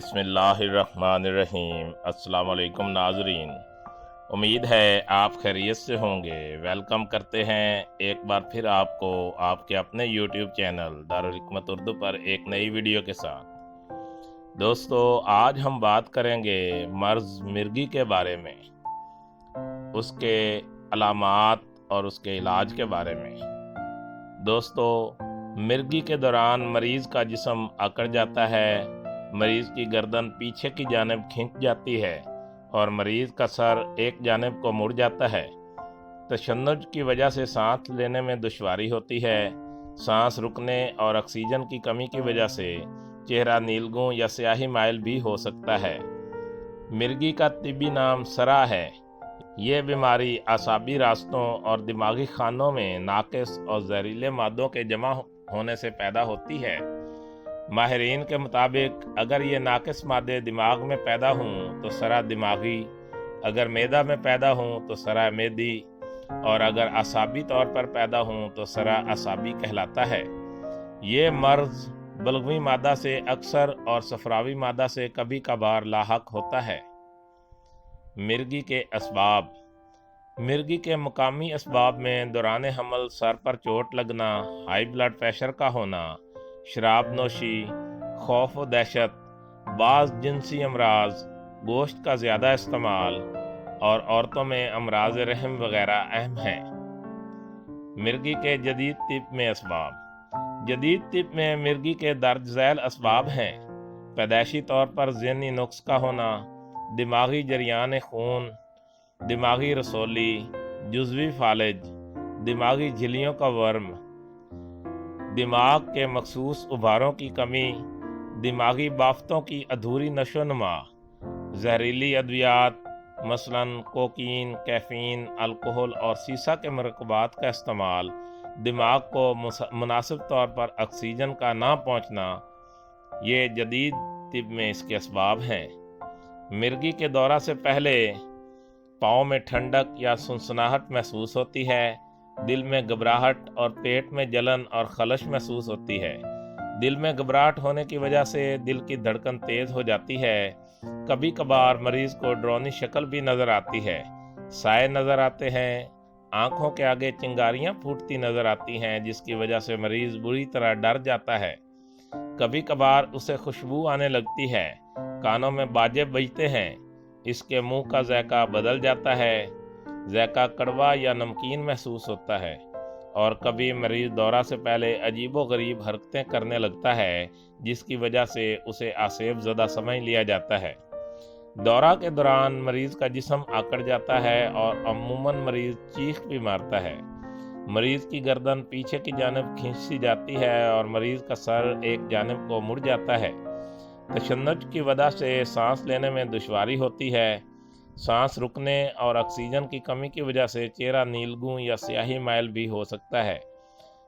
बिस्मिल्लाहिर्रहमानिर्रहीम। अस्सलाम वालेकुम नाज़रीन, उम्मीद है आप खैरियत से होंगे। वेलकम करते हैं एक बार फिर आपको आपके अपने यूट्यूब चैनल दारुल हिकमत उर्दू पर एक नई वीडियो के साथ। दोस्तों, आज हम बात करेंगे मर्ज़ मिर्गी के बारे में, उसके अलामात और उसके इलाज के बारे में। दोस्तों, मिर्गी के दौरान मरीज़ का जिस्म अकड़ जाता है, मरीज़ की गर्दन पीछे की जानिब खिंच जाती है और मरीज़ का सर एक जानिब को मुड़ जाता है। तशन्नुज की वजह से सांस लेने में दुश्वारी होती है। सांस रुकने और ऑक्सीजन की कमी की वजह से चेहरा नीलगू या स्याही माइल भी हो सकता है। मिर्गी का तिब्बी नाम सरा है। ये बीमारी आसाबी रास्तों और दिमागी खानों में नाक़िस और जहरीले मादों के जमा होने से पैदा होती है। माहिरीन के मुताबिक अगर ये नाक़िस मादे दिमाग में पैदा हों तो सरा दिमागी, अगर मैदा में पैदा हों तो सरा मैदी, और अगर आसाबी तौर पर पैदा हों तो सरा आसाबी कहलाता है। ये मर्ज़ बलगवी मादा से अक्सर और सफरावी मादा से कभी कभार लाहक होता है। मिर्गी के असबाब। मिर्गी के मकामी असबाब में दौरान हमल सर पर चोट लगना, हाई ब्लड प्रेशर का होना, शराब नोशी, खौफ व दहशत, बाज़ जिनसी अमराज, गोश्त का ज़्यादा इस्तेमाल और औरतों में अमराज रहम वगैरह अहम हैं। मिर्गी के जदीद तिब में असबाब। जदीद तिब में मिर्गी के दर्ज झैल असबाब हैं: पैदाइशी तौर पर ज़हनी नुक्स का होना, दिमागी जरियान खून, दिमागी रसोली, जुज़वी फालिज, दिमागी झिल्लियों का वर्म, दिमाग के मखसूस उभारों की कमी, दिमागी बाफ्तों की अधूरी नशोनुमा, जहरीली अद्वियात मसलन कोकीन, कैफीन, अल्कोहल और सीसा के मरकबात का इस्तेमाल, दिमाग को मुनासिब तौर पर ऑक्सीजन का ना पहुँचना, ये जदीद तिब में इसके असबाब हैं। मिर्गी के दौरा से पहले पाँव में ठंडक या सुनसनाहट महसूस होती है, दिल में घबराहट और पेट में जलन और खलश महसूस होती है। दिल में घबराहट होने की वजह से दिल की धड़कन तेज़ हो जाती है। कभी कभार मरीज़ को डरावनी शक्ल भी नज़र आती है, साए नज़र आते हैं, आँखों के आगे चिंगारियाँ फूटती नज़र आती हैं, जिसकी वजह से मरीज़ बुरी तरह डर जाता है। कभी कभार उसे खुशबू आने लगती है, कानों में बाजे बजते हैं, इसके मुंह का ज़ायका बदल जाता है, ज़ायका कड़वा या नमकीन महसूस होता है, और कभी मरीज़ दौरा से पहले अजीबो गरीब हरकतें करने लगता है, जिसकी वजह से उसे आसेब ज़दा समझ लिया जाता है। दौरा के दौरान मरीज़ का जिस्म आकड़ जाता है और अमूमन मरीज़ चीख भी मारता है। मरीज़ की गर्दन पीछे की जानिब खींची जाती है और मरीज़ का सर एक जानिब को मुड़ जाता है। तशन्नुज की वजह से सांस लेने में दुश्वारी होती है। सांस रुकने और ऑक्सीजन की कमी की वजह से चेहरा नीलगू या स्याही माइल भी हो सकता है।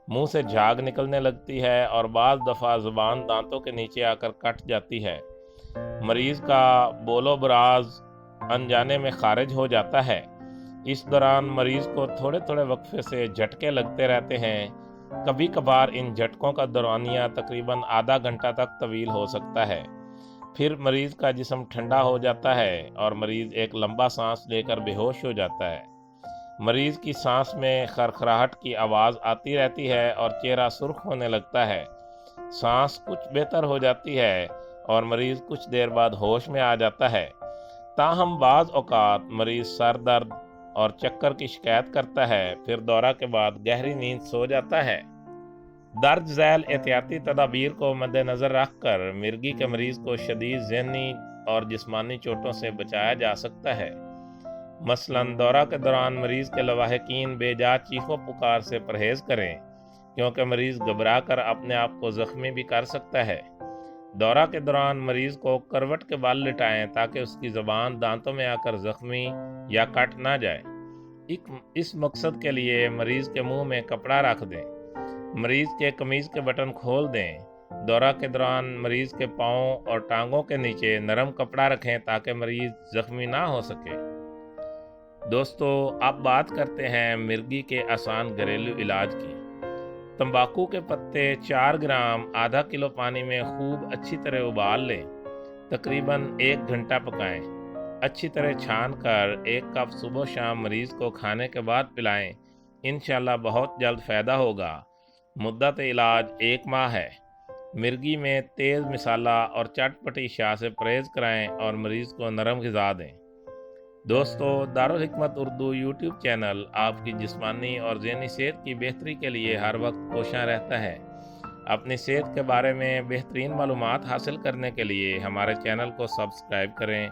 मुंह से झाग निकलने लगती है और बाज़ दफ़ा ज़ुबान दांतों के नीचे आकर कट जाती है। मरीज़ का बोलो बराज अनजाने में खारिज हो जाता है। इस दौरान मरीज़ को थोड़े थोड़े वक्फे से झटके लगते रहते हैं। कभी कभार इन झटकों का दौरानिया तकरीबन आधा घंटा तक तवील हो सकता है। फिर मरीज़ का जिस्म ठंडा हो जाता है और मरीज़ एक लंबा सांस लेकर बेहोश हो जाता है। मरीज़ की सांस में खरखराहट की आवाज़ आती रहती है और चेहरा सुर्ख होने लगता है। सांस कुछ बेहतर हो जाती है और मरीज़ कुछ देर बाद होश में आ जाता है। ताहम बाज़ औक़ात मरीज़ सर दर्द और चक्कर की शिकायत करता है, फिर दौरा के बाद गहरी नींद सो जाता है। दर्ज झैल एहतियाती तदाबीर को मद्देनज़र रखकर मिर्गी के मरीज़ को शदीद ज़हनी और जिस्मानी चोटों से बचाया जा सकता है। मसलन दौरा के दौरान मरीज़ के लवाहिकीन बेजा चीखों पुकार से परहेज़ करें, क्योंकि मरीज़ घबरा कर अपने आप को ज़ख्मी भी कर सकता है। दौरा के दौरान मरीज़ को करवट के बल लिटाएं ताकि उसकी ज़बान दांतों में आकर ज़ख्मी या कट ना जाए। इस मकसद के लिए मरीज़ के मुंह में कपड़ा रख दें। मरीज़ के कमीज़ के बटन खोल दें। दौरा के दौरान मरीज़ के पाँव और टांगों के नीचे नरम कपड़ा रखें ताकि मरीज़ ज़ख्मी ना हो सके। दोस्तों, अब बात करते हैं मिर्गी के आसान घरेलू इलाज की। तंबाकू के पत्ते 4 ग्राम आधा किलो पानी में खूब अच्छी तरह उबाल लें। तकरीबन 1 घंटा पकाएं। अच्छी तरह छान कर 1 कप सुबह शाम मरीज़ को खाने के बाद पिलाएं। इंशाल्लाह बहुत जल्द फ़ायदा होगा। मुद्दत इलाज 1 माह है। मिर्गी में तेज़ मसाला और चटपटी अशिया से परहेज़ कराएं और मरीज़ को नरम ग़िज़ा दें। दोस्तों, दारुल हिकमत उर्दू यूट्यूब चैनल आपकी जिस्मानी और ज़हनी सेहत की बेहतरी के लिए हर वक्त कोशां रहता है। अपनी सेहत के बारे में बेहतरीन मालूमात हासिल करने के लिए हमारे चैनल को सब्सक्राइब करें,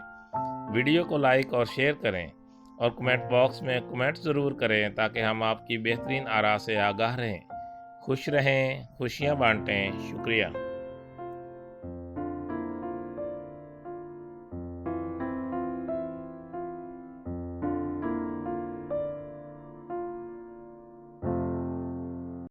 वीडियो को लाइक और शेयर करें और कमेंट बॉक्स में कमेंट ज़रूर करें ताकि हम आपकी बेहतरीन आरा से आगाह रहें। खुश रहें, खुशियाँ बांटें। शुक्रिया।